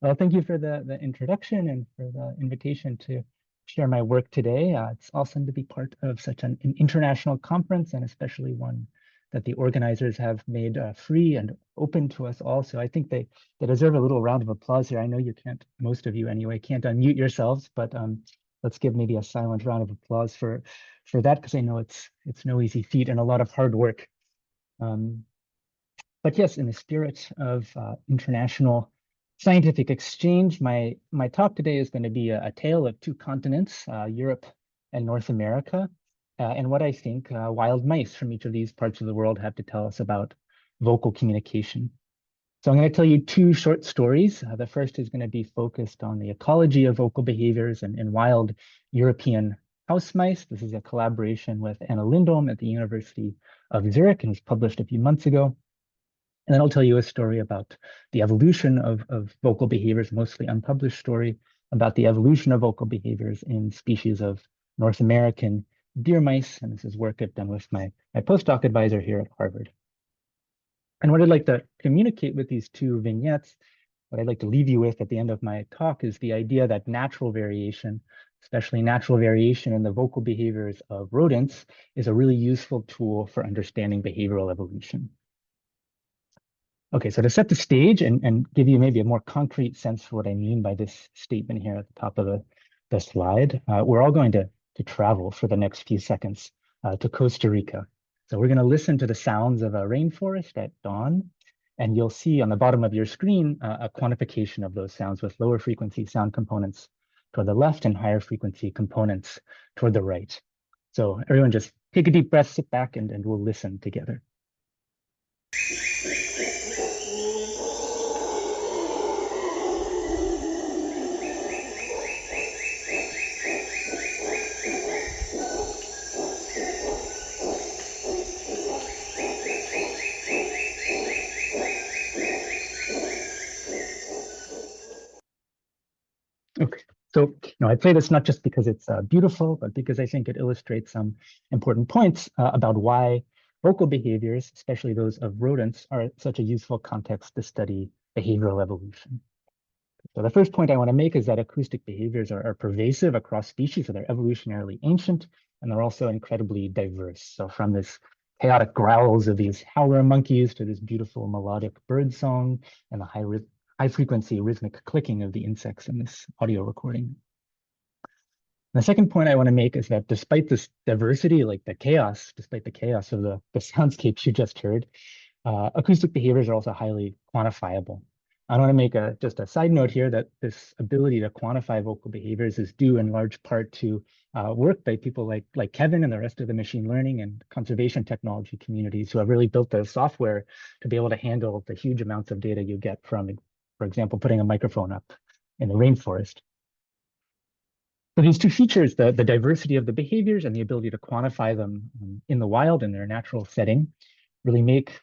Well, thank you for the introduction and for the invitation to share my work today. It's awesome to be part of such an international conference, and especially one that the organizers have made free and open to us all. So I think they deserve a little round of applause here. I know you can't, most of you anyway, can't unmute yourselves, but let's give maybe a silent round of applause for that, because I know it's no easy feat and a lot of hard work. But yes, in the spirit of international scientific exchange, my talk today is going to be a tale of two continents, Europe and North America, and what I think wild mice from each of these parts of the world have to tell us about vocal communication. So I'm going to tell you two short stories. The first is going to be focused on the ecology of vocal behaviors in wild European house mice. This is a collaboration with Anna Lindholm at the University of Zurich and was published a few months ago. And then I'll tell you a story about the evolution of vocal behaviors, mostly unpublished story about the evolution of vocal behaviors in species of North American deer mice. And this is work I've done with my postdoc advisor here at Harvard. And what I'd like to communicate with these two vignettes, what I'd like to leave you with at the end of my talk, is the idea that natural variation, especially natural variation in the vocal behaviors of rodents, is a really useful tool for understanding behavioral evolution. Okay, so to set the stage and give you maybe a more concrete sense for what I mean by this statement here at the top of the slide, we're all going to travel for the next few seconds to Costa Rica. So we're going to listen to the sounds of a rainforest at dawn, and you'll see on the bottom of your screen a quantification of those sounds with lower frequency sound components toward the left and higher frequency components toward the right. So everyone just take a deep breath, sit back, and we'll listen together. Okay, so I play this not just because it's beautiful, but because I think it illustrates some important points about why vocal behaviors, especially those of rodents, are such a useful context to study behavioral evolution. So the first point I want to make is that acoustic behaviors are pervasive across species, so they're evolutionarily ancient, and they're also incredibly diverse. So from this chaotic growls of these howler monkeys to this beautiful melodic bird song and the high-frequency rhythmic clicking of the insects in this audio recording. The second point I want to make is that despite this diversity, like despite the chaos of the soundscapes you just heard, acoustic behaviors are also highly quantifiable. I want to make just a side note here that this ability to quantify vocal behaviors is due in large part to work by people like Kevin and the rest of the machine learning and conservation technology communities who have really built the software to be able to handle the huge amounts of data you get from, for example, putting a microphone up in the rainforest. So these two features, the diversity of the behaviors and the ability to quantify them in the wild in their natural setting, really make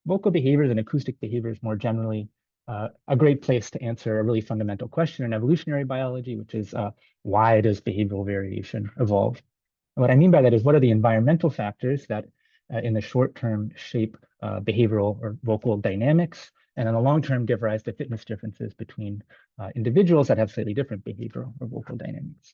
vocal behaviors and acoustic behaviors more generally a great place to answer a really fundamental question in evolutionary biology, which is why does behavioral variation evolve? And what I mean by that is, what are the environmental factors that in the short term shape behavioral or vocal dynamics, and in the long term give rise to fitness differences between individuals that have slightly different behavioral or vocal dynamics.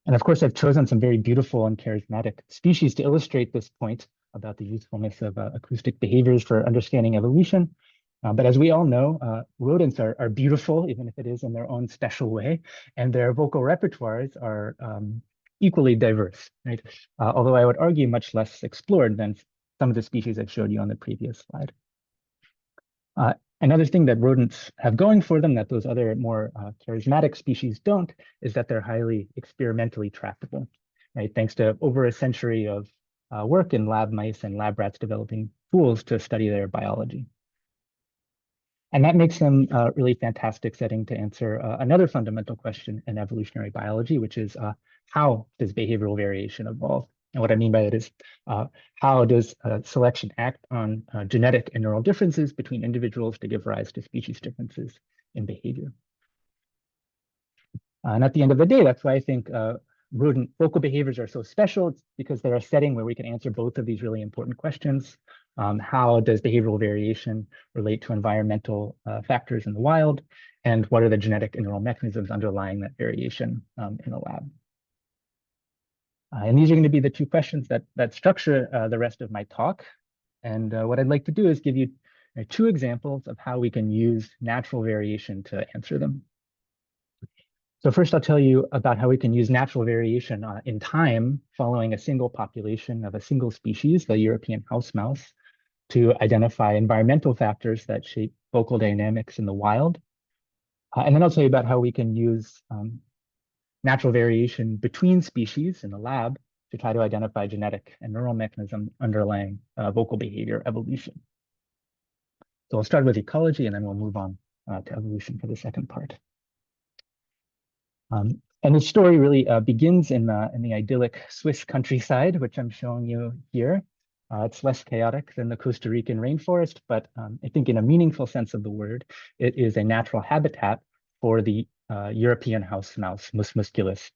And of course, I've chosen some very beautiful and charismatic species to illustrate this point about the usefulness of acoustic behaviors for understanding evolution. But as we all know, rodents are beautiful, even if it is in their own special way, and their vocal repertoires are equally diverse, right? Although I would argue much less explored than some of the species I showed you on the previous slide. Another thing that rodents have going for them that those other more charismatic species don't is that they're highly experimentally tractable, right? Thanks to over a century of work in lab mice and lab rats developing tools to study their biology. And that makes them a really fantastic setting to answer another fundamental question in evolutionary biology, which is how does behavioral variation evolve? And what I mean by that is, how does selection act on genetic and neural differences between individuals to give rise to species differences in behavior? And at the end of the day, that's why I think rodent vocal behaviors are so special. It's because they're a setting where we can answer both of these really important questions. How does behavioral variation relate to environmental factors in the wild? And what are the genetic and neural mechanisms underlying that variation in the lab? And these are going to be the two questions that structure the rest of my talk. And what I'd like to do is give you two examples of how we can use natural variation to answer them. So first, I'll tell you about how we can use natural variation in time following a single population of a single species, the European house mouse, to identify environmental factors that shape vocal dynamics in the wild. And then I'll tell you about how we can use natural variation between species in the lab to try to identify genetic and neural mechanism underlying vocal behavior evolution. So I'll start with ecology, and then we'll move on to evolution for the second part. And the story really begins in the idyllic Swiss countryside, which I'm showing you here. It's less chaotic than the Costa Rican rainforest, but I think in a meaningful sense of the word, it is a natural habitat for the European house mouse, Mus musculus,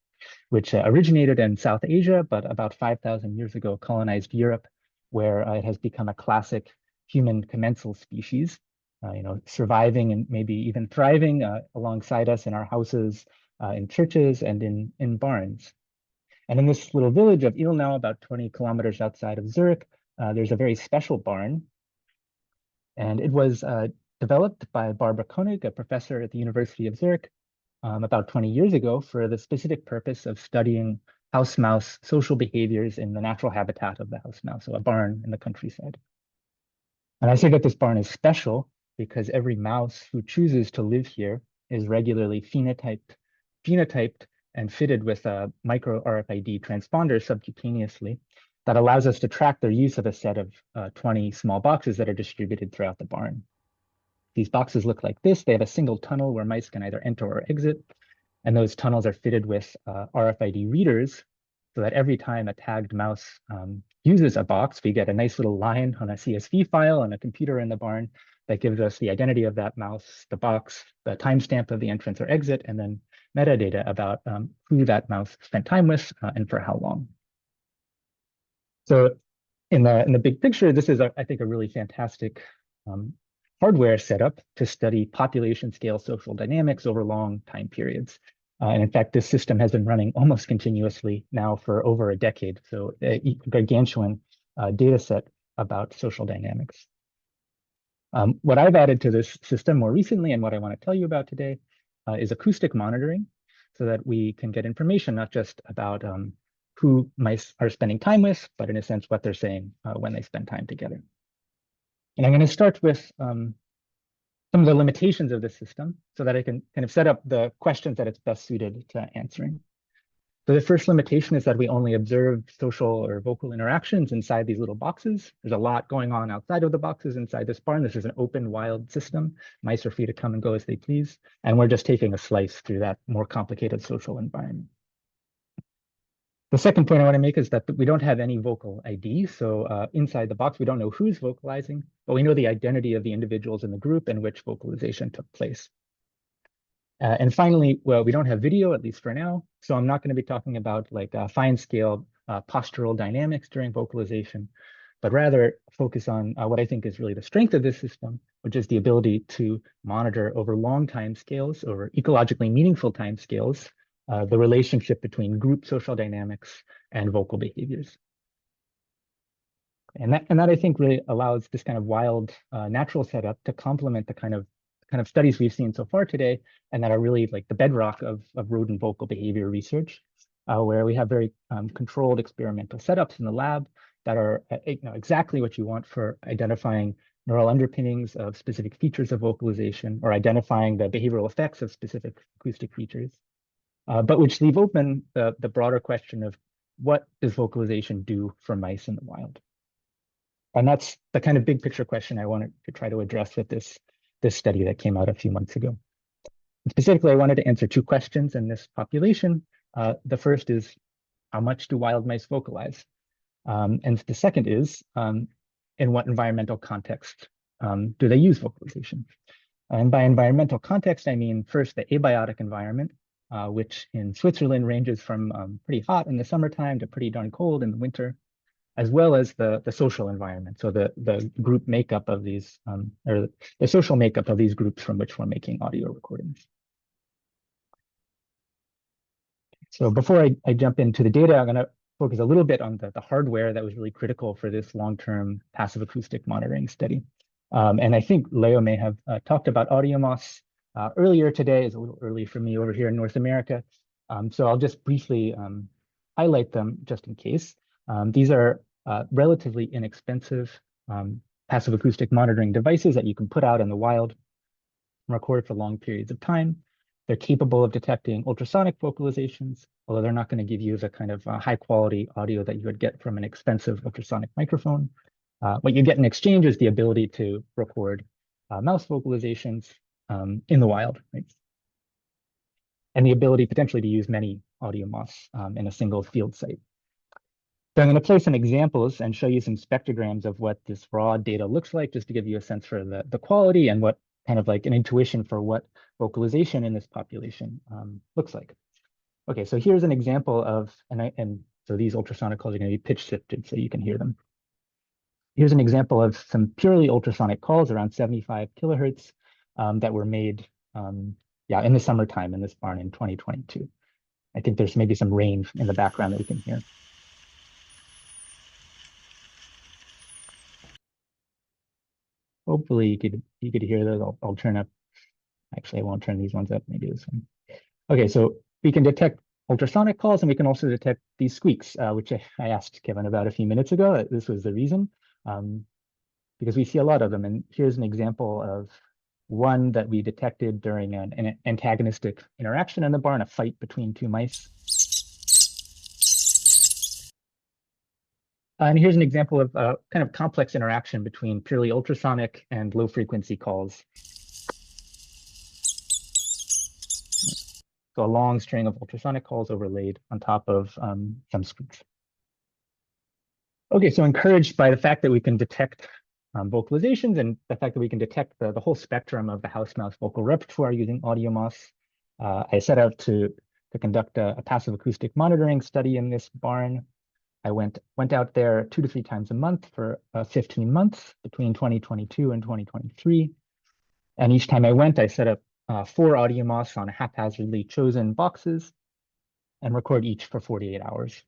which originated in South Asia, but about 5,000 years ago colonized Europe, where it has become a classic human commensal species, surviving and maybe even thriving alongside us in our houses, in churches, and in barns. And in this little village of Ilmenau, about 20 kilometers outside of Zurich, there's a very special barn. And it was developed by Barbara Koenig, a professor at the University of Zurich, about 20 years ago for the specific purpose of studying house mouse social behaviors in the natural habitat of the house mouse, so a barn in the countryside. And I say that this barn is special because every mouse who chooses to live here is regularly phenotyped and fitted with a micro RFID transponder subcutaneously that allows us to track their use of a set of 20 small boxes that are distributed throughout the barn. These boxes look like this. They have a single tunnel where mice can either enter or exit. And those tunnels are fitted with RFID readers so that every time a tagged mouse uses a box, we get a nice little line on a CSV file on a computer in the barn that gives us the identity of that mouse, the box, the timestamp of the entrance or exit, and then metadata about who that mouse spent time with and for how long. So in the big picture, this is, I think, a really fantastic hardware setup to study population scale social dynamics over long time periods. And in fact, this system has been running almost continuously now for over a decade. So a gargantuan data set about social dynamics. What I've added to this system more recently and what I want to tell you about today is acoustic monitoring so that we can get information not just about who mice are spending time with, but in a sense, what they're saying when they spend time together. And I'm going to start with some of the limitations of this system so that I can kind of set up the questions that it's best suited to answering. So the first limitation is that we only observe social or vocal interactions inside these little boxes. There's a lot going on outside of the boxes inside this barn. This is an open, wild system. Mice are free to come and go as they please. And we're just taking a slice through that more complicated social environment. The second point I want to make is that we don't have any vocal ID. So inside the box, we don't know who's vocalizing, but we know the identity of the individuals in the group in which vocalization took place. And finally, well, we don't have video, at least for now. So I'm not going to be talking about like fine scale postural dynamics during vocalization, but rather focus on what I think is really the strength of this system, which is the ability to monitor over long time scales, over ecologically meaningful time scales, the relationship between group social dynamics and vocal behaviors. And that I think really allows this kind of wild natural setup to complement the kind of studies we've seen so far today, and that are really like the bedrock of rodent vocal behavior research, where we have very controlled experimental setups in the lab that are exactly what you want for identifying neural underpinnings of specific features of vocalization or identifying the behavioral effects of specific acoustic features, but which leave open the broader question of what does vocalization do for mice in the wild? And that's the kind of big picture question I wanted to try to address with this study that came out a few months ago. And specifically, I wanted to answer two questions in this population. The first is, how much do wild mice vocalize? And the second is, in what environmental context do they use vocalization? And by environmental context, I mean first the abiotic environment, which in Switzerland ranges from pretty hot in the summertime to pretty darn cold in the winter. as well as the social environment. So the group makeup of these, or the social makeup of these groups from which we're making audio recordings. So before I jump into the data, I'm going to focus a little bit on the hardware that was really critical for this long-term passive acoustic monitoring study. And I think Leo may have talked about AudioMOS earlier today. It's a little early for me over here in North America. So I'll just briefly highlight them just in case. These are relatively inexpensive passive acoustic monitoring devices that you can put out in the wild and record for long periods of time. They're capable of detecting ultrasonic vocalizations, although they're not going to give you the kind of high quality audio that you would get from an expensive ultrasonic microphone. What you get in exchange is the ability to record mouse vocalizations in the wild, right? And the ability potentially to use many AudioMOS in a single field site. So I'm going to play some examples and show you some spectrograms of what this raw data looks like, just to give you a sense for the quality and what kind of like an intuition for what vocalization in this population looks like. Okay, so here's an example of, and so these ultrasonic calls are going to be pitch shifted so you can hear them. Here's an example of some purely ultrasonic calls around 75 kilohertz that were made in the summertime in this barn in 2022. I think there's maybe some rain in the background that we can hear. Hopefully you could hear those. I'll turn up. Actually, I won't turn these ones up. Maybe this one. Okay, so we can detect ultrasonic calls, and we can also detect these squeaks, which I asked Kevin about a few minutes ago. This was the reason, because we see a lot of them. And here's an example of one that we detected during an antagonistic interaction in the barn, a fight between two mice. And here's an example of a kind of complex interaction between purely ultrasonic and low frequency calls. So a long string of ultrasonic calls overlaid on top of some squeaks. Okay, so encouraged by the fact that we can detect vocalizations and the fact that we can detect the whole spectrum of the house mouse vocal repertoire using AudioMOS, I set out to conduct a passive acoustic monitoring study in this barn. I went out there 2 to 3 times a month for 15 months between 2022 and 2023. And each time I went, I set up 4 AudioMOS on haphazardly chosen boxes and record each for 48 hours.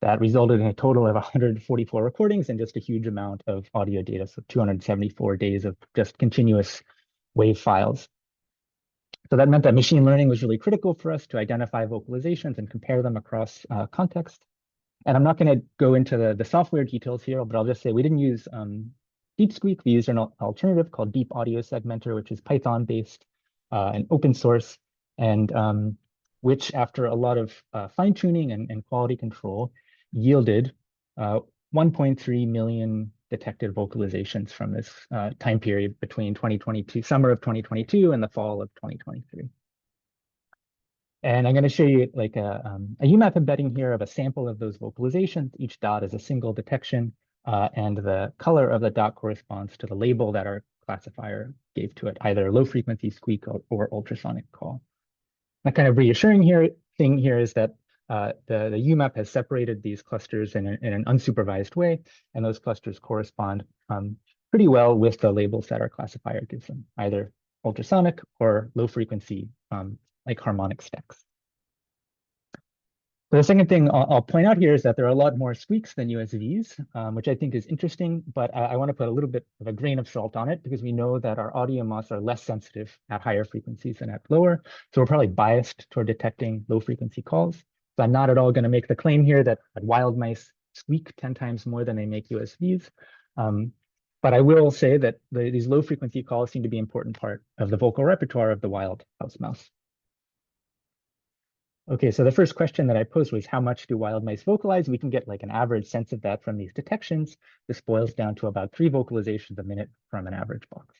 That resulted in a total of 144 recordings and just a huge amount of audio data, so 274 days of just continuous wave files. So that meant that machine learning was really critical for us to identify vocalizations and compare them across context. And I'm not going to go into the software details here, but I'll just say we didn't use DeepSqueak. We used an alternative called Deep Audio Segmenter, which is Python-based and open source, and which, after a lot of fine-tuning and quality control, yielded 1.3 million detected vocalizations from this time period between summer of 2022 and the fall of 2023. And I'm going to show you like a UMAP embedding here of a sample of those vocalizations. Each dot is a single detection, and the color of the dot corresponds to the label that our classifier gave to it, either low frequency squeak or ultrasonic call. The kind of reassuring thing here is that the UMAP has separated these clusters in an unsupervised way, and those clusters correspond pretty well with the labels that our classifier gives them, either ultrasonic or low frequency, like harmonic stacks. So the second thing I'll point out here is that there are a lot more squeaks than USVs, which I think is interesting, but I want to put a little bit of a grain of salt on it because we know that our AudioMOS are less sensitive at higher frequencies than at lower. So we're probably biased toward detecting low frequency calls. So I'm not at all going to make the claim here that wild mice squeak 10 times more than they make USVs. But I will say that these low frequency calls seem to be an important part of the vocal repertoire of the wild house mouse. Okay, so the first question that I posed was, how much do wild mice vocalize? We can get like an average sense of that from these detections. This boils down to about 3 vocalizations a minute from an average box.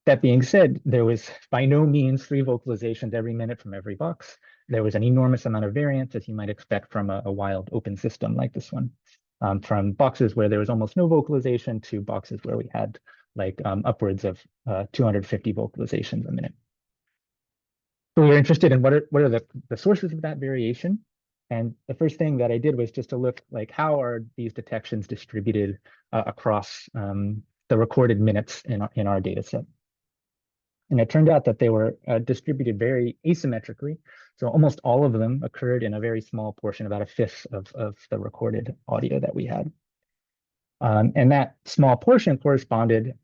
That being said, there was by no means 3 vocalizations every minute from every box. There was an enormous amount of variance, as you might expect from a wild open system like this one, from boxes where there was almost no vocalization to boxes where we had like upwards of 250 vocalizations a minute. So we were interested in what are the sources of that variation. And the first thing that I did was just to look like how are these detections distributed across the recorded minutes in our data set. And it turned out that they were distributed very asymmetrically. So almost all of them occurred in a very small portion, about a fifth of the recorded audio that we had. And that small portion corresponded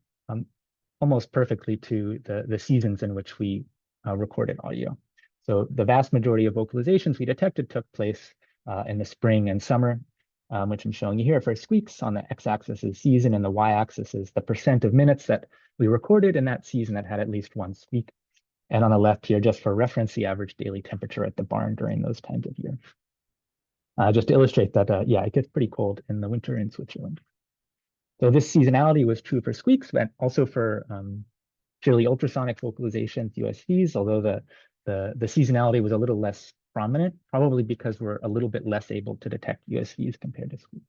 almost perfectly to the seasons in which we recorded audio. So the vast majority of vocalizations we detected took place in the spring and summer, which I'm showing you here for squeaks. On the x-axis is season, and the y-axis is the percent of minutes that we recorded in that season that had at least one squeak. And on the left here, just for reference, the average daily temperature at the barn during those times of year. Just to illustrate that, yeah, it gets pretty cold in the winter in Switzerland. So this seasonality was true for squeaks, but also for purely ultrasonic vocalizations, USVs, although the seasonality was a little less prominent, probably because we're a little bit less able to detect USVs compared to squeaks.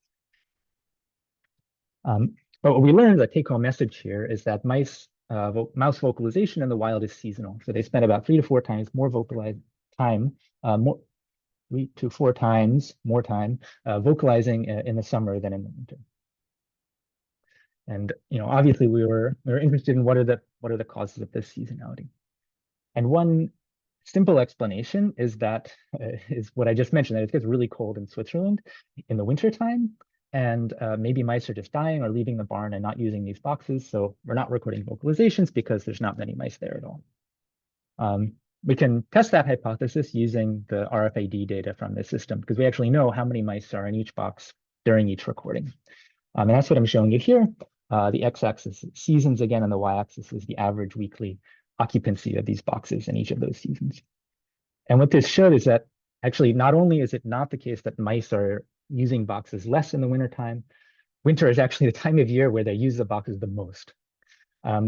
But what we learned, the take-home message here, is that mouse vocalization in the wild is seasonal. So they spend about 3 to 4 times more vocalized time, 3 to 4 times more time vocalizing in the summer than in the winter. And obviously we were interested in what are the causes of this seasonality. And one simple explanation is that is what I just mentioned, that it gets really cold in Switzerland in the wintertime, and maybe mice are just dying or leaving the barn and not using these boxes. So we're not recording vocalizations because there's not many mice there at all. We can test that hypothesis using the RFID data from this system, because we actually know how many mice are in each box during each recording. And that's what I'm showing you here. The x-axis is seasons again, and the y-axis is the average weekly occupancy of these boxes in each of those seasons. And what this showed is that actually not only is it not the case that mice are using boxes less in the wintertime, winter is actually the time of year where they use the boxes the most.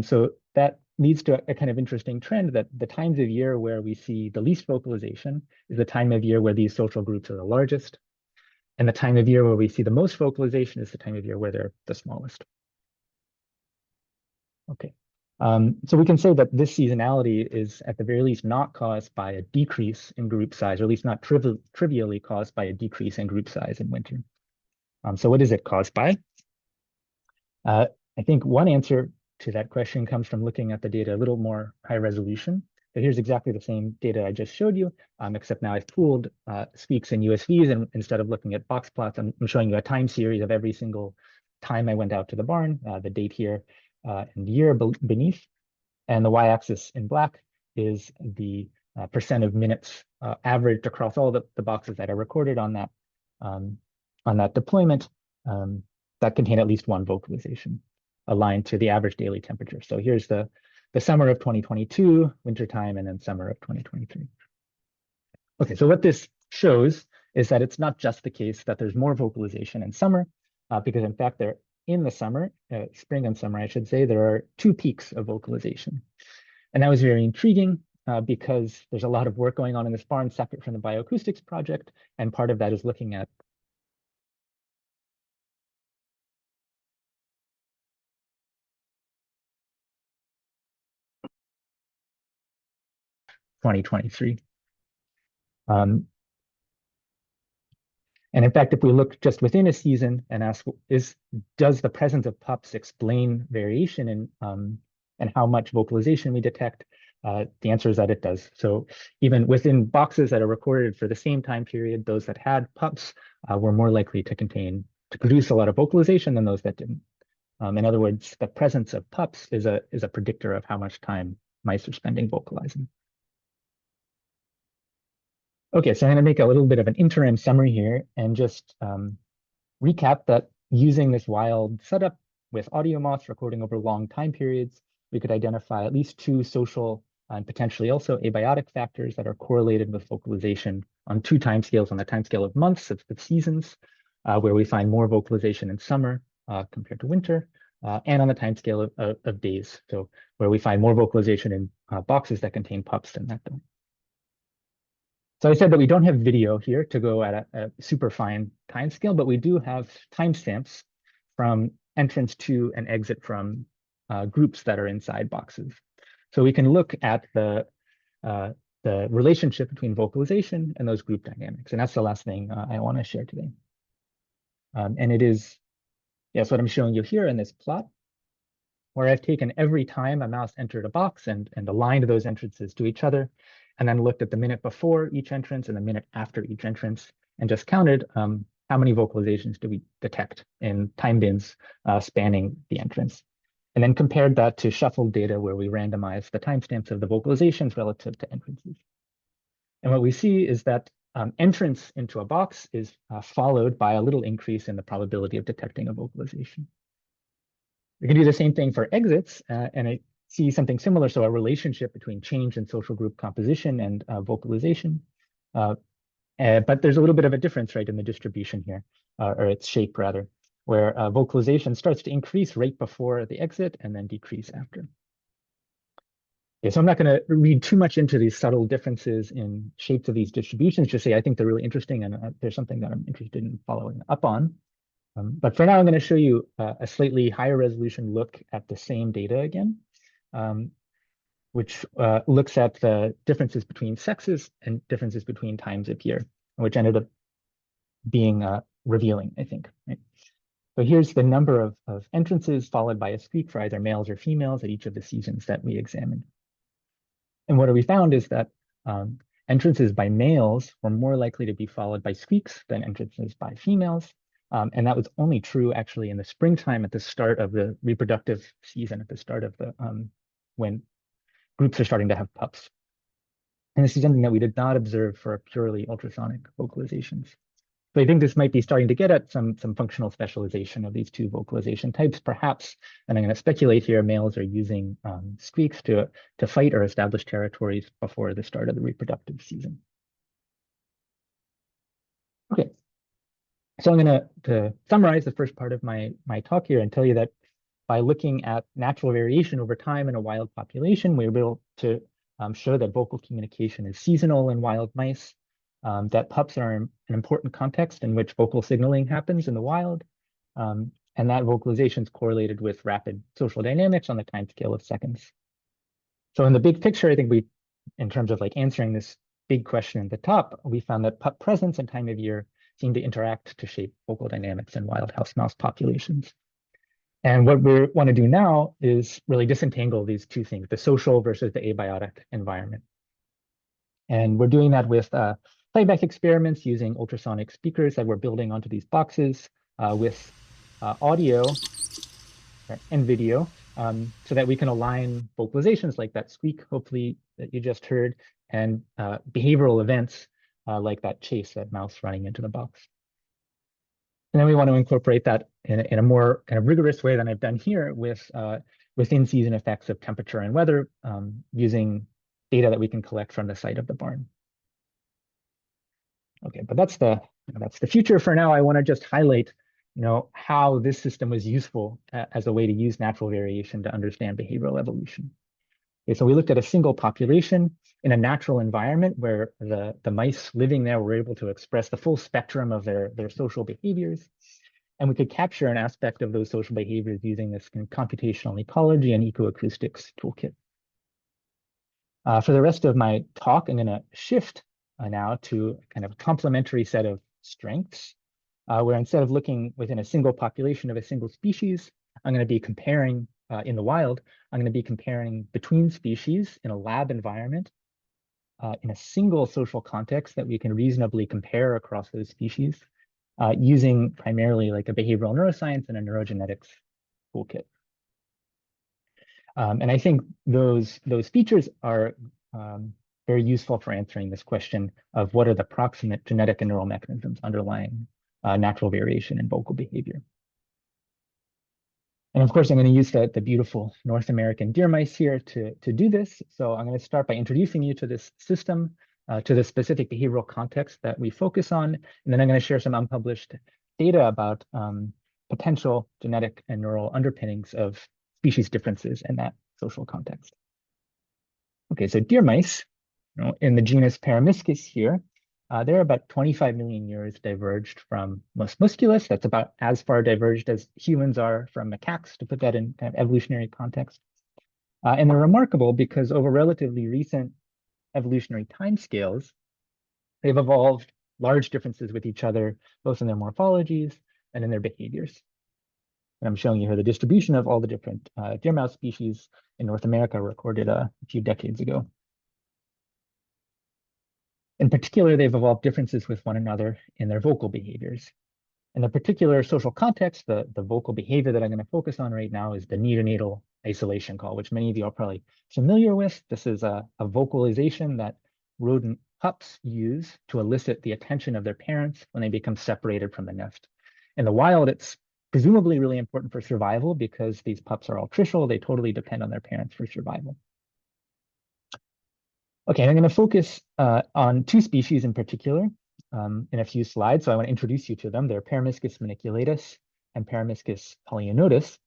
So that leads to a kind of interesting trend that the times of year where we see the least vocalization is the time of year where these social groups are the largest. And the time of year where we see the most vocalization is the time of year where they're the smallest. Okay, so we can say that this seasonality is at the very least not caused by a decrease in group size, or at least not trivially caused by a decrease in group size in winter. So what is it caused by? I think one answer to that question comes from looking at the data a little more high resolution. So here's exactly the same data I just showed you, except now I've pooled squeaks and USVs, and instead of looking at box plots, I'm showing you a time series of every single time I went out to the barn, the date here, and year beneath. And the y-axis in black is the percent of minutes averaged across all the boxes that are recorded on that deployment that contain at least one vocalization, aligned to the average daily temperature. So here's the summer of 2022, wintertime, and then summer of 2023. Okay, so what this shows is that it's not just the case that there's more vocalization in summer, because in fact in the summer, spring and summer, I should say, there are 2 peaks of vocalization. And that was very intriguing because there's a lot of work going on in this barn separate from the bioacoustics project. And part of that is looking at (2023). And in fact, if we look just within a season and ask, does the presence of pups explain variation in and how much vocalization we detect? The answer is that it does. So even within boxes that are recorded for the same time period, those that had pups were more likely to produce a lot of vocalization than those that didn't. In other words, the presence of pups is a predictor of how much time mice are spending vocalizing. Okay, so I'm going to make a little bit of an interim summary here and just recap that using this wild setup with audio moths recording over long time periods, we could identify at least 2 social and potentially also abiotic factors that are correlated with vocalization on 2 timescales, on the timescale of months, of seasons, where we find more vocalization in summer compared to winter, and on the timescale of days, so where we find more vocalization in boxes that contain pups than that don't. So I said that we don't have video here to go at a super fine timescale, but we do have timestamps from entrance to and exit from groups that are inside boxes. So we can look at the the relationship between vocalization and those group dynamics. And that's the last thing I want to share today. And it is, yes, what I'm showing you here in this plot, where I've taken every time a mouse entered a box and aligned those entrances to each other, and then looked at the minute before each entrance and the minute after each entrance, and just counted how many vocalizations do we detect in time bins spanning the entrance. And then compared that to shuffled data where we randomize the timestamps of the vocalizations relative to entrances. And what we see is that entrance into a box is followed by a little increase in the probability of detecting a vocalization. We can do the same thing for exits, and I see something similar, so a relationship between change in social group composition and vocalization. But there's a little bit of a difference, right, in the distribution here, or its shape rather, where vocalization starts to increase right before the exit and then decrease after. Okay, so I'm not going to read too much into these subtle differences in shapes of these distributions, just say I think they're really interesting and there's something that I'm interested in following up on. But for now, I'm going to show you a slightly higher resolution look at the same data again, which looks at the differences between sexes and differences between times of year, which ended up being revealing, I think. Right? So here's the number of entrances followed by a squeak for either males or females at each of the seasons that we examined. And what we found is that entrances by males were more likely to be followed by squeaks than entrances by females. And that was only true actually in the springtime at the start of the reproductive season, at the start of the when groups are starting to have pups. And this is something that we did not observe for purely ultrasonic vocalizations. So I think this might be starting to get at some functional specialization of these two vocalization types, perhaps. And I'm going to speculate here, males are using squeaks to fight or establish territories before the start of the reproductive season. Okay. So I'm going to summarize the first part of my talk here and tell you that by looking at natural variation over time in a wild population, we were able to show that vocal communication is seasonal in wild mice, that pups are an important context in which vocal signaling happens in the wild, and that vocalization is correlated with rapid social dynamics on the timescale of seconds. So in the big picture, I think in terms of like answering this big question at the top, we found that pup presence and time of year seem to interact to shape vocal dynamics in wild house mouse populations. And what we want to do now is really disentangle these two things, the social versus the abiotic environment. And we're doing that with playback experiments using ultrasonic speakers that we're building onto these boxes with audio and video so that we can align vocalizations like that squeak, hopefully, that you just heard, and behavioral events like that chase, that mouse running into the box. And then we want to incorporate that in a more kind of rigorous way than I've done here with in-season effects of temperature and weather using data that we can collect from the site of the barn. Okay, but that's the future for now. I want to just highlight, how this system was useful as a way to use natural variation to understand behavioral evolution. Okay, so we looked at a single population in a natural environment where the mice living there were able to express the full spectrum of their social behaviors. And we could capture an aspect of those social behaviors using this kind of computational ecology and ecoacoustics toolkit. For the rest of my talk, I'm going to shift now to kind of a complementary set of strengths, where instead of looking within a single population of a single species, I'm going to be comparing in the wild, I'm going to be comparing between species in a lab environment in a single social context that we can reasonably compare across those species using primarily like a behavioral neuroscience and a neurogenetics toolkit. And I think those features are very useful for answering this question of what are the proximate genetic and neural mechanisms underlying natural variation in vocal behavior. And of course, I'm going to use the beautiful North American deer mice here to do this. So I'm going to start by introducing you to this system, to the specific behavioral context that we focus on. And then I'm going to share some unpublished data about potential genetic and neural underpinnings of species differences in that social context. Okay, so deer mice, in the genus Paramyscus here, they're about 25 million years diverged from Mus musculus. That's about as far diverged as humans are from macaques, to put that in kind of evolutionary context. And they're remarkable because over relatively recent evolutionary timescales, they've evolved large differences with each other, both in their morphologies and in their behaviors. And I'm showing you here the distribution of all the different deer mouse species in North America recorded a few decades ago. In particular, they've evolved differences with one another in their vocal behaviors. In the particular social context, the vocal behavior that I'm going to focus on right now is the neonatal isolation call, which many of you are probably familiar with. This is a vocalization that rodent pups use to elicit the attention of their parents when they become separated from the nest. In the wild, it's presumably really important for survival because these pups are altricial. They totally depend on their parents for survival. Okay, I'm going to focus on two species in particular in a few slides. So I want to introduce you to them. They're Peromyscus maniculatus and Peromyscus polynotus.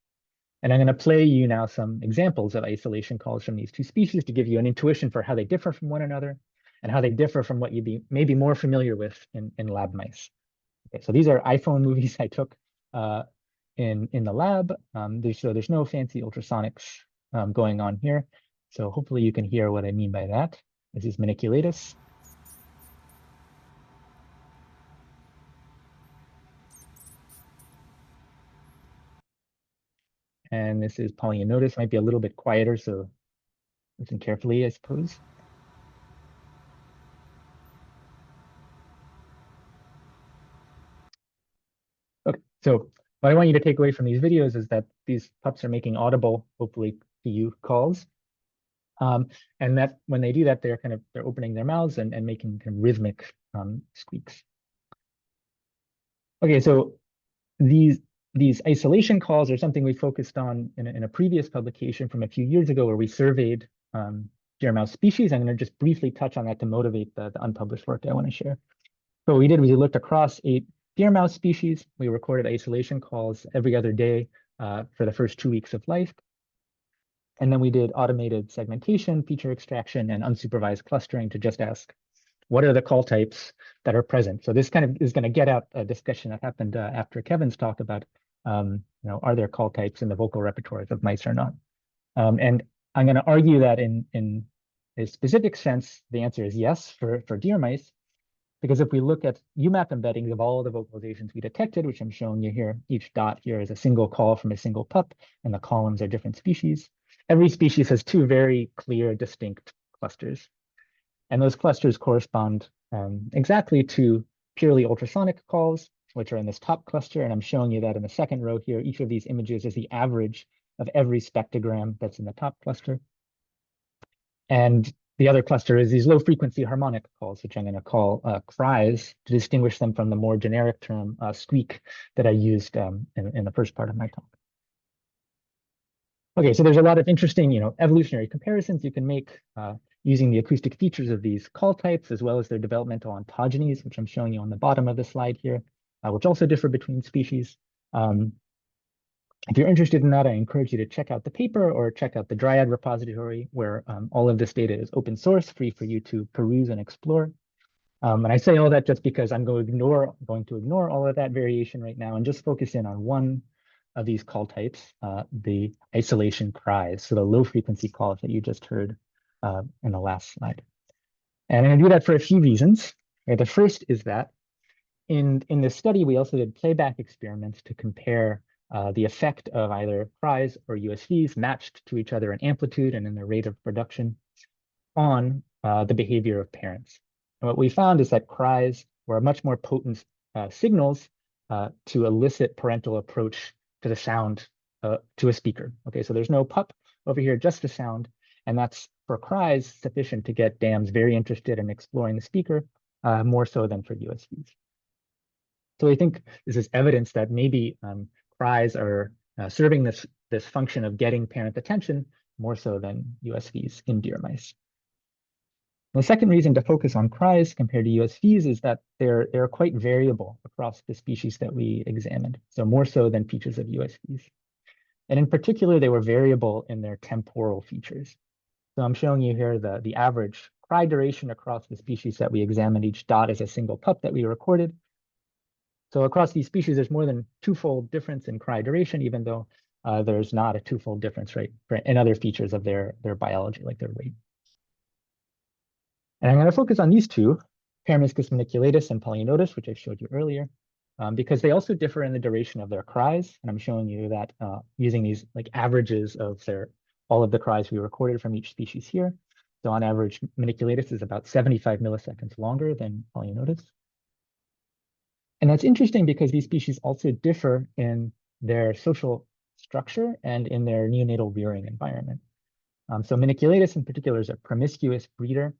And I'm going to play you now some examples of isolation calls from these two species to give you an intuition for how they differ from one another and how they differ from what you'd may be more familiar with in lab mice. Okay, so these are iPhone movies I took in the lab. There's no fancy ultrasonics going on here. So hopefully you can hear what I mean by that. This is maniculatus. And this is polynotus. Might be a little bit quieter, so listen carefully, I suppose. Okay, so what I want you to take away from these videos is that these pups are making audible, hopefully to you, calls. And that when they do that, they're opening their mouths and making kind of rhythmic squeaks. Okay, so these isolation calls are something we focused on in a previous publication from a few years ago where we surveyed deer mouse species. I'm going to just briefly touch on that to motivate the unpublished work I want to share. So what we did was we looked across 8 deer mouse species. We recorded isolation calls every other day for the first 2 weeks of life. And then we did automated segmentation, feature extraction, and unsupervised clustering to just ask, what are the call types that are present? So this kind of is going to get at a discussion that happened after Kevin's talk about, are there call types in the vocal repertoires of mice or not? And I'm going to argue that in a specific sense, the answer is yes for deer mice, because if we look at UMAP embeddings of all the vocalizations we detected, which I'm showing you here, each dot here is a single call from a single pup, and the columns are different species. Every species has 2 very clear, distinct clusters. And those clusters correspond exactly to purely ultrasonic calls, which are in this top cluster. And I'm showing you that in the second row here, each of these images is the average of every spectrogram that's in the top cluster. And the other cluster is these low frequency harmonic calls, which I'm going to call cries to distinguish them from the more generic term squeak that I used in the first part of my talk. Okay, so there's a lot of interesting, evolutionary comparisons you can make using the acoustic features of these call types, as well as their developmental ontogenies, which I'm showing you on the bottom of the slide here, which also differ between species. If you're interested in that, I encourage you to check out the paper or check out the Dryad repository, where all of this data is open source, free for you to peruse and explore. And I say all that just because I'm going to ignore all of that variation right now and just focus in on one of these call types, the isolation cries, so the low frequency calls that you just heard in the last slide. And I'm going to do that for a few reasons. Right? The first is that in this study, we also did playback experiments to compare the effect of either cries or USVs matched to each other in amplitude and in their rate of production on the behavior of parents. And what we found is that cries were much more potent signals to elicit parental approach to the sound to a speaker. Okay, so there's no pup over here, just the sound. And that's, for cries, sufficient to get dams very interested in exploring the speaker, more so than for USVs. So I think this is evidence that maybe cries are serving this function of getting parent attention more so than USVs in deer mice. The second reason to focus on cries compared to USVs is that they're quite variable across the species that we examined, so more so than features of USVs. And in particular, they were variable in their temporal features. So I'm showing you here the average cry duration across the species that we examined. Each dot is a single pup that we recorded. So across these species, there's more than 2-fold difference in cry duration, even though there's not a 2-fold difference, right, in other features of their biology, like their weight. And I'm going to focus on these two, Peromyscus maniculatus and polynotus, which I showed you earlier, because they also differ in the duration of their cries. And I'm showing you that using these like averages of all of the cries we recorded from each species here. So on average, maniculatus is about 75 milliseconds longer than polynotus. And that's interesting because these species also differ in their social structure and in their neonatal rearing environment. So maniculatus in particular is a promiscuous breeder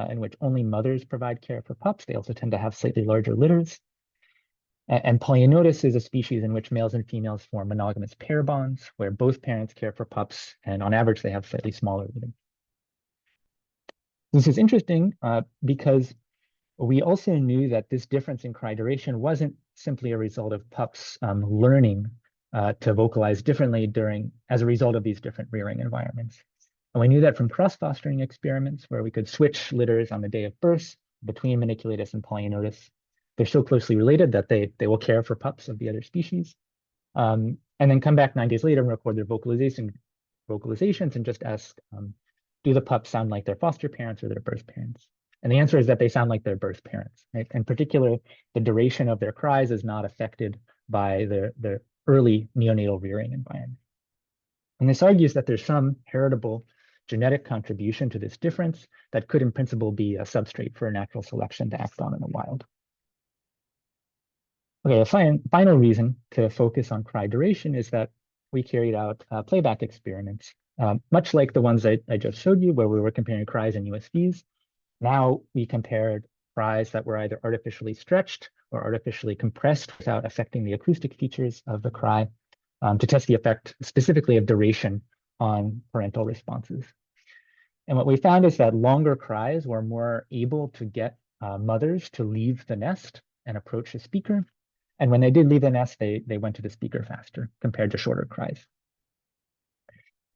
in which only mothers provide care for pups. They also tend to have slightly larger litters. And polynotus is a species in which males and females form monogamous pair bonds, where both parents care for pups, and on average, they have slightly smaller litters. This is interesting because we also knew that this difference in cry duration wasn't simply a result of pups learning to vocalize differently as a result of these different rearing environments. And we knew that from cross-fostering experiments where we could switch litters on the day of birth between maniculatus and polynotus. They're so closely related that they will care for pups of the other species. And then come back 9 days later and record their vocalizations and just ask, do the pups sound like their foster parents or their birth parents? And the answer is that they sound like their birth parents, right? In particular, the duration of their cries is not affected by the early neonatal rearing environment. And this argues that there's some heritable genetic contribution to this difference that could in principle be a substrate for natural selection to act on in the wild. Okay, a final reason to focus on cry duration is that we carried out playback experiments, much like the ones I just showed you, where we were comparing cries and USVs. Now we compared cries that were either artificially stretched or artificially compressed without affecting the acoustic features of the cry to test the effect specifically of duration on parental responses. And what we found is that longer cries were more able to get mothers to leave the nest and approach the speaker. And when they did leave the nest, they went to the speaker faster compared to shorter cries.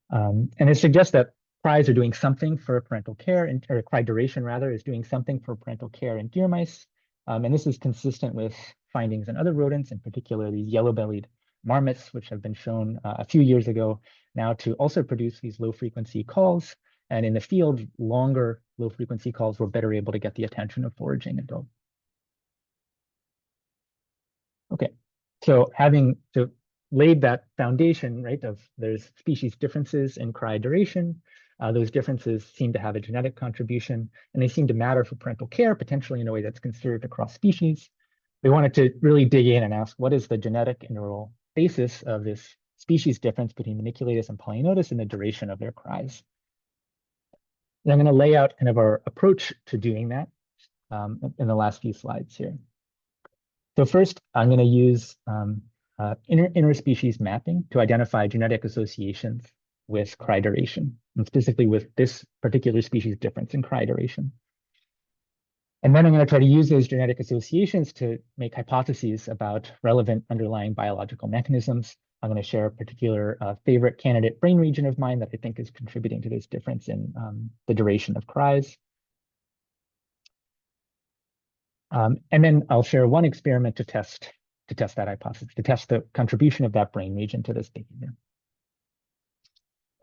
And it suggests that cries are doing something for parental care, or cry duration rather, is doing something for parental care in deer mice. And this is consistent with findings in other rodents, in particular these yellow-bellied marmots, which have been shown a few years ago now to also produce these low-frequency calls. And in the field, longer low-frequency calls were better able to get the attention of foraging adults. Okay, so having laid that foundation, right, of there's species differences in cry duration, those differences seem to have a genetic contribution, and they seem to matter for parental care, potentially in a way that's conserved across species. We wanted to really dig in and ask, what is the genetic and neural basis of this species difference between maniculatus and polynotus and the duration of their cries? And I'm going to lay out kind of our approach to doing that in the last few slides here. So first, I'm going to use interspecies mapping to identify genetic associations with cry duration, and specifically with this particular species difference in cry duration. And then I'm going to try to use those genetic associations to make hypotheses about relevant underlying biological mechanisms. I'm going to share a particular favorite candidate brain region of mine that I think is contributing to this difference in the duration of cries. And then I'll share one experiment to test that hypothesis, to test the contribution of that brain region to this behavior.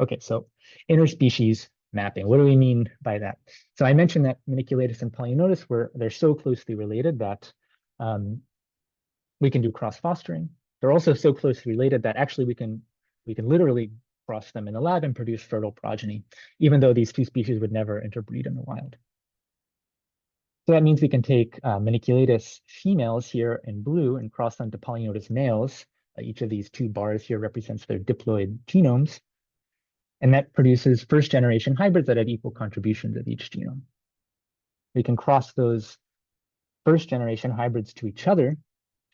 Okay, so interspecies mapping. What do we mean by that? So I mentioned that maniculatus and polynotus they're so closely related that we can do cross-fostering. They're also so closely related that actually we can literally cross them in the lab and produce fertile progeny, even though these two species would never interbreed in the wild. So that means we can take maniculatus females here in blue and cross them to polynotus males. Each of these two bars here represents their diploid genomes. And that produces first-generation hybrids that have equal contributions of each genome. We can cross those first-generation hybrids to each other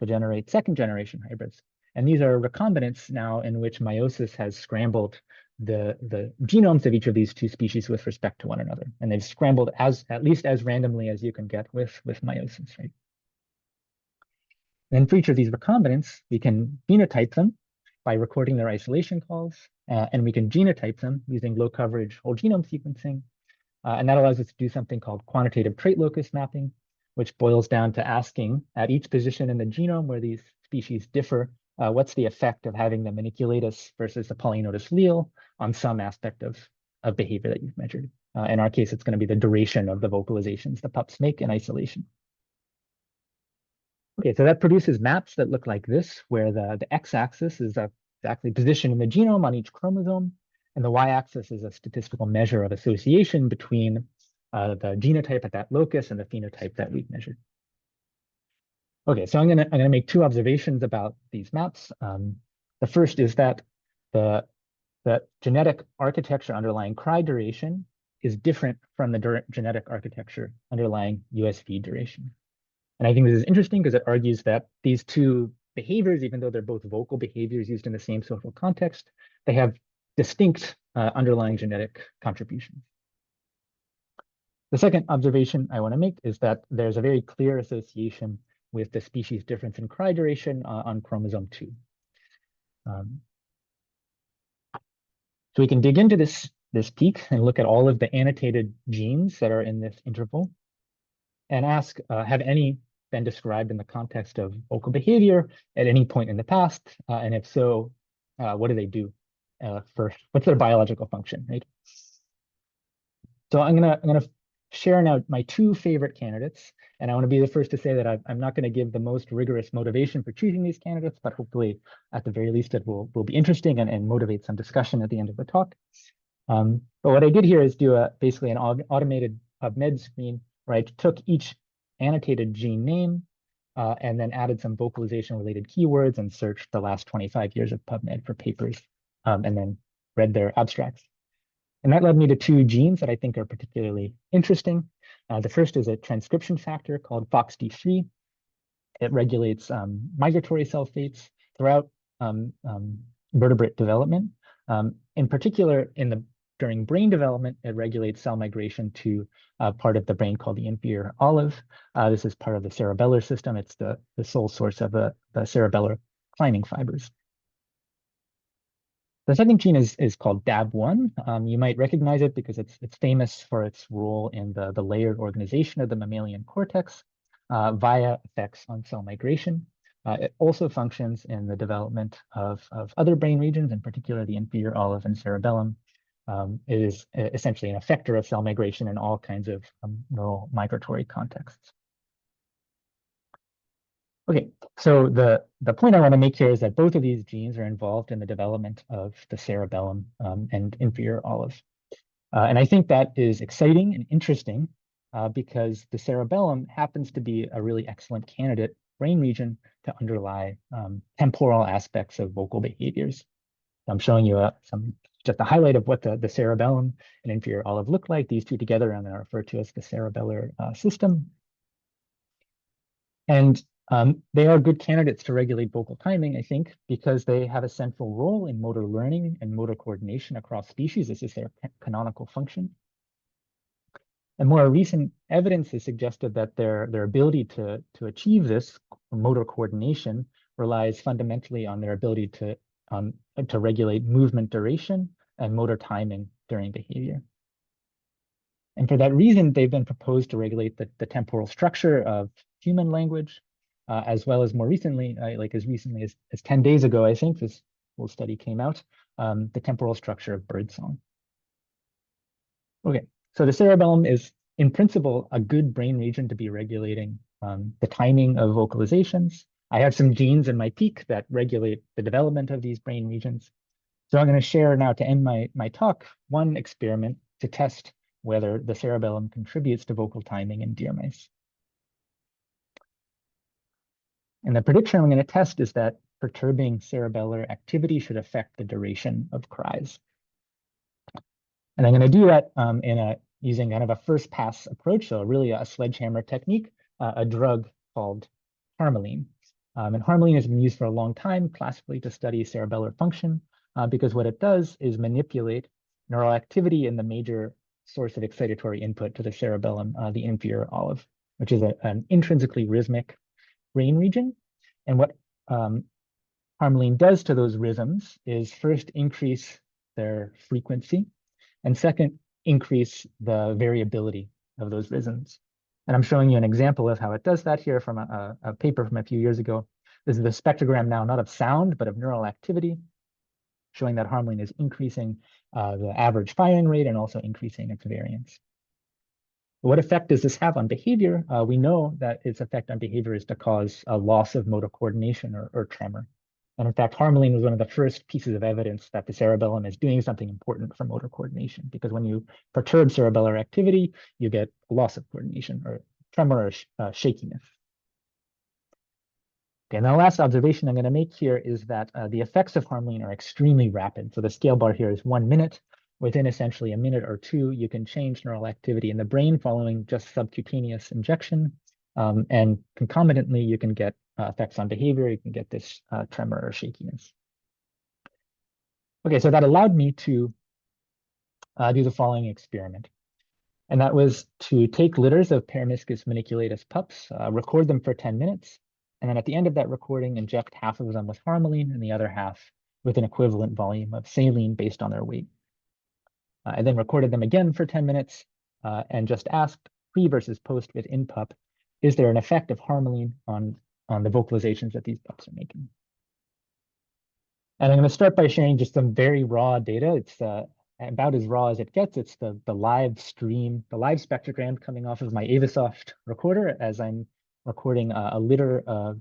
to generate second-generation hybrids. And these are recombinants now in which meiosis has scrambled the genomes of each of these two species with respect to one another. And they've scrambled at least as randomly as you can get with meiosis, right? And for each of these recombinants, we can phenotype them by recording their isolation calls, and we can genotype them using low coverage whole genome sequencing. And that allows us to do something called quantitative trait locus mapping, which boils down to asking at each position in the genome where these species differ, what's the effect of having the maniculatus versus the polynotus allele on some aspect of behavior that you've measured. In our case, it's going to be the duration of the vocalizations the pups make in isolation. Okay, so that produces maps that look like this, where the x-axis is exactly position in the genome on each chromosome, and the y-axis is a statistical measure of association between the genotype at that locus and the phenotype that we've measured. Okay, so I'm gonna make two observations about these maps. The first is that the genetic architecture underlying cry duration is different from the genetic architecture underlying USV duration. And I think this is interesting because it argues that these two behaviors, even though they're both vocal behaviors used in the same social context, they have distinct underlying genetic contributions. The second observation I want to make is that there's a very clear association with the species difference in cry duration on chromosome 2. So we can dig into this peak and look at all of the annotated genes that are in this interval and ask, have any been described in the context of vocal behavior at any point in the past? And if so, what do they do? What's their biological function, right? So I'm gonna share now my two favorite candidates, and I want to be the first to say that I'm not going to give the most rigorous motivation for choosing these candidates, but hopefully, at the very least, it will be interesting and motivate some discussion at the end of the talk. But what I did here is do basically an automated PubMed screen where I took each annotated gene name and then added some vocalization-related keywords and searched the last 25 years of PubMed for papers and then read their abstracts. And that led me to two genes that I think are particularly interesting. The first is a transcription factor called FOXD3. It regulates migratory cell fates throughout vertebrate development. In particular, during brain development, it regulates cell migration to part of the brain called the inferior olive. This is part of the cerebellar system. It's the sole source of the cerebellar climbing fibers. The second gene is called DAB1. You might recognize it because it's famous for its role in the layered organization of the mammalian cortex via effects on cell migration. It also functions in the development of other brain regions, in particular the inferior olive and cerebellum. It is essentially an effector of cell migration in all kinds of neural migratory contexts. Okay, so the point I want to make here is that both of these genes are involved in the development of the cerebellum and inferior olive. And I think that is exciting and interesting because the cerebellum happens to be a really excellent candidate brain region to underlie temporal aspects of vocal behaviors. I'm showing you just a highlight of what the cerebellum and inferior olive look like. These two together are referred to as the cerebellar system. And they are good candidates to regulate vocal timing, I think, because they have a central role in motor learning and motor coordination across species. This is their canonical function. And more recent evidence has suggested that their ability to achieve this motor coordination relies fundamentally on their ability to regulate movement duration and motor timing during behavior. And for that reason, they've been proposed to regulate the temporal structure of human language, as well as more recently, like as recently as 10 days ago, I think this whole study came out, the temporal structure of birdsong. Okay, so the cerebellum is in principle a good brain region to be regulating the timing of vocalizations. I have some genes in my peak that regulate the development of these brain regions. So I'm going to share now to end my talk one experiment to test whether the cerebellum contributes to vocal timing in deer mice. And the prediction I'm going to test is that perturbing cerebellar activity should affect the duration of cries. And I'm going to do that using kind of a first pass approach, so really a sledgehammer technique, a drug called harmaline. And harmaline has been used for a long time, classically to study cerebellar function, because what it does is manipulate neural activity in the major source of excitatory input to the cerebellum, the inferior olive, which is an intrinsically rhythmic brain region. And what harmaline does to those rhythms is first increase their frequency, and second, increase the variability of those rhythms. And I'm showing you an example of how it does that here from a paper from a few years ago. This is the spectrogram now, not of sound, but of neural activity, showing that harmaline is increasing the average firing rate and also increasing its variance. What effect does this have on behavior? We know that its effect on behavior is to cause a loss of motor coordination or tremor. And in fact, harmaline was one of the first pieces of evidence that the cerebellum is doing something important for motor coordination, because when you perturb cerebellar activity, you get a loss of coordination or tremor or shakiness. Okay, and the last observation I'm going to make here is that the effects of harmaline are extremely rapid. So the scale bar here is 1 minute. Within essentially a minute or two, you can change neural activity in the brain following just subcutaneous injection. And concomitantly, you can get effects on behavior. You can get this tremor or shakiness. Okay, so that allowed me to do the following experiment. And that was to take litters of Peromyscus maniculatus pups, record them for 10 minutes, and then at the end of that recording, inject half of them with harmaline and the other half with an equivalent volume of saline based on their weight. I then recorded them again for 10 minutes and just asked pre versus post within pup, is there an effect of harmaline on the vocalizations that these pups are making? And I'm going to start by sharing just some very raw data. It's about as raw as it gets. It's the live stream, the live spectrogram coming off of my Avisoft recorder as I'm recording a litter of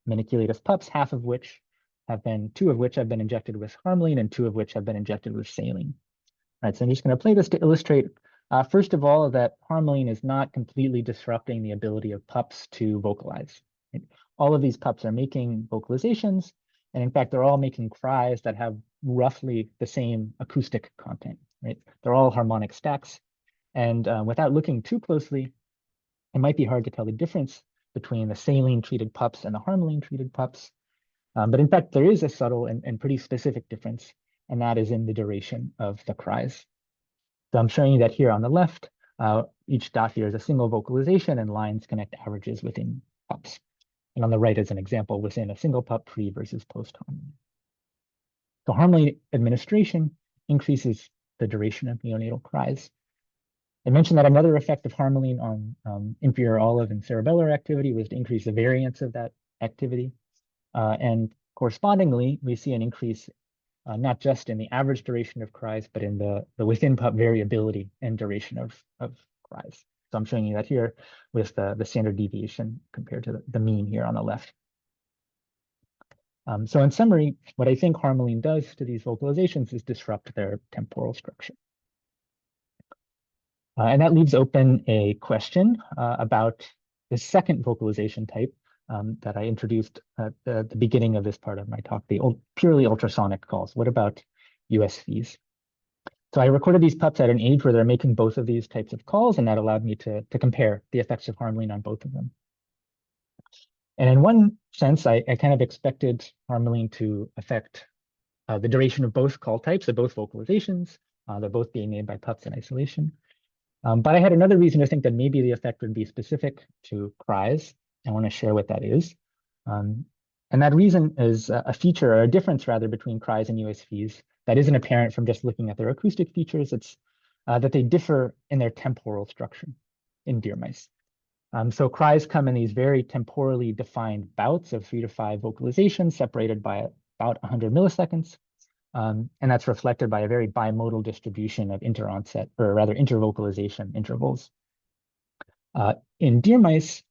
maniculatus pups, two of which have been injected with harmaline and 2 of which have been injected with saline. All right, so I'm just going to play this to illustrate, first of all, that harmaline is not completely disrupting the ability of pups to vocalize. Right? All of these pups are making vocalizations, and in fact, they're all making cries that have roughly the same acoustic content. Right? They're all harmonic stacks, and without looking too closely, it might be hard to tell the difference between the saline-treated pups and the harmaline-treated pups. But in fact, there is a subtle and pretty specific difference, and that is in the duration of the cries. So I'm showing you that here on the left, each dot here is a single vocalization and lines connect averages within pups. And on the right is an example within a single pup pre versus post harmaline. So harmaline administration increases the duration of neonatal cries. I mentioned that another effect of harmaline on inferior olive and cerebellar activity was to increase the variance of that activity. And correspondingly, we see an increase not just in the average duration of cries, but in the within pup variability and duration of cries. So I'm showing you that here with the standard deviation compared to the mean here on the left. So in summary, what I think harmaline does to these vocalizations is disrupt their temporal structure. And that leaves open a question about the second vocalization type that I introduced at the beginning of this part of my talk, the purely ultrasonic calls. What about USVs? So I recorded these pups at an age where they're making both of these types of calls, and that allowed me to compare the effects of harmaline on both of them. And in one sense, I kind of expected harmaline to affect the duration of both call types, of both vocalizations. They're both being made by pups in isolation. But I had another reason to think that maybe the effect would be specific to cries. I want to share what that is. And that reason is a feature, or a difference rather, between cries and USVs that isn't apparent from just looking at their acoustic features. It's that they differ in their temporal structure in deer mice. So cries come in these very temporally defined bouts of 3 to 5 vocalizations separated by about 100 milliseconds. And that's reflected by a very bimodal distribution of inter-onset, or rather intervocalization intervals. In deer mice,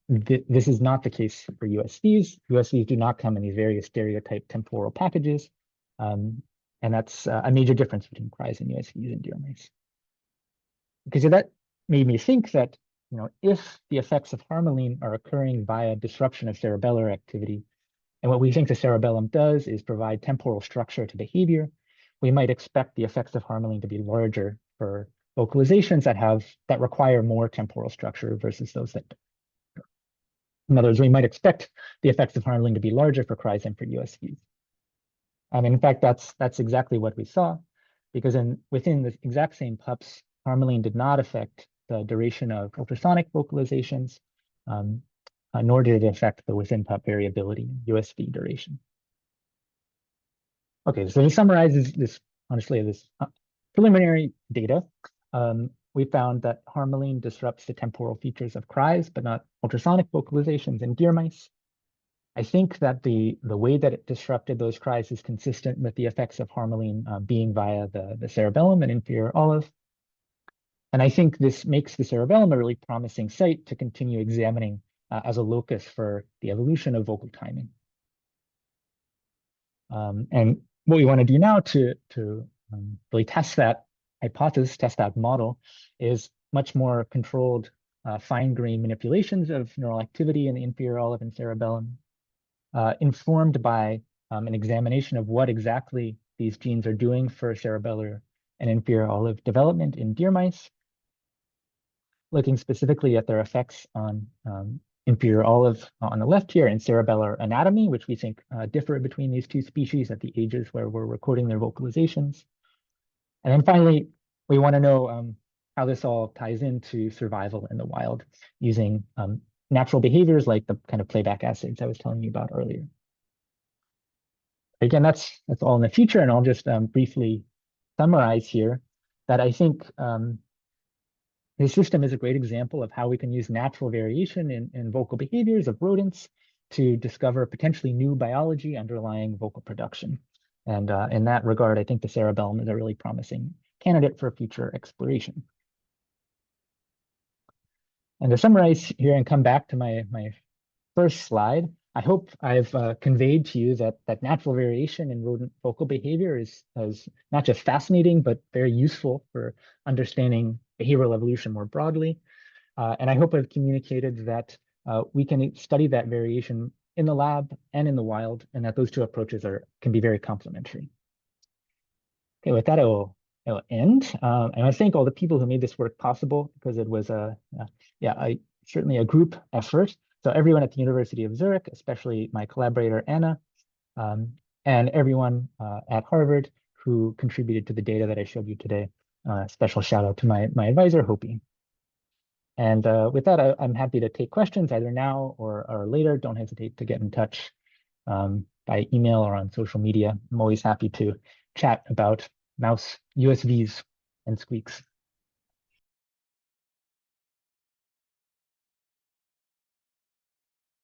this is not the case for USVs. USVs do not come in these various stereotype temporal packages. And that's a major difference between cries and USVs in deer mice. Okay, so that made me think that, if the effects of harmaline are occurring via disruption of cerebellar activity, and what we think the cerebellum does is provide temporal structure to behavior, we might expect the effects of harmaline to be larger for vocalizations that require more temporal structure versus those that don't. In other words, we might expect the effects of harmaline to be larger for cries than for USVs. In fact, that's exactly what we saw, because within the exact same pups, harmaline did not affect the duration of ultrasonic vocalizations, nor did it affect the within pup variability, USV duration. Okay, so to summarize this preliminary data, we found that harmaline disrupts the temporal features of cries, but not ultrasonic vocalizations in deer mice. I think that the way that it disrupted those cries is consistent with the effects of harmaline being via the cerebellum and inferior olive. And I think this makes the cerebellum a really promising site to continue examining as a locus for the evolution of vocal timing. And what we want to do now to really test that hypothesis, test that model, is much more controlled fine-grained manipulations of neural activity in the inferior olive and cerebellum, informed by an examination of what exactly these genes are doing for cerebellar and inferior olive development in deer mice, looking specifically at their effects on inferior olive on the left here and cerebellar anatomy, which we think differ between these two species at the ages where we're recording their vocalizations. And then finally, we want to know how this all ties into survival in the wild using natural behaviors like the kind of playback assays I was telling you about earlier. Again, that's all in the future, and I'll just briefly summarize here that I think this system is a great example of how we can use natural variation in vocal behaviors of rodents to discover potentially new biology underlying vocal production. And in that regard, I think the cerebellum is a really promising candidate for future exploration. And to summarize here and come back to my first slide, I hope I've conveyed to you that natural variation in rodent vocal behavior is not just fascinating, but very useful for understanding behavioral evolution more broadly. And I hope I've communicated that we can study that variation in the lab and in the wild, and that those two approaches can be very complementary. Okay, with that, I will end. And I thank all the people who made this work possible, because it was certainly a group effort. So everyone at the University of Zurich, especially my collaborator, Anna, and everyone at Harvard who contributed to the data that I showed you today. Special shout out to my advisor, Hopi. And with that, I'm happy to take questions either now or later. Don't hesitate to get in touch by email or on social media. I'm always happy to chat about mouse USVs and squeaks.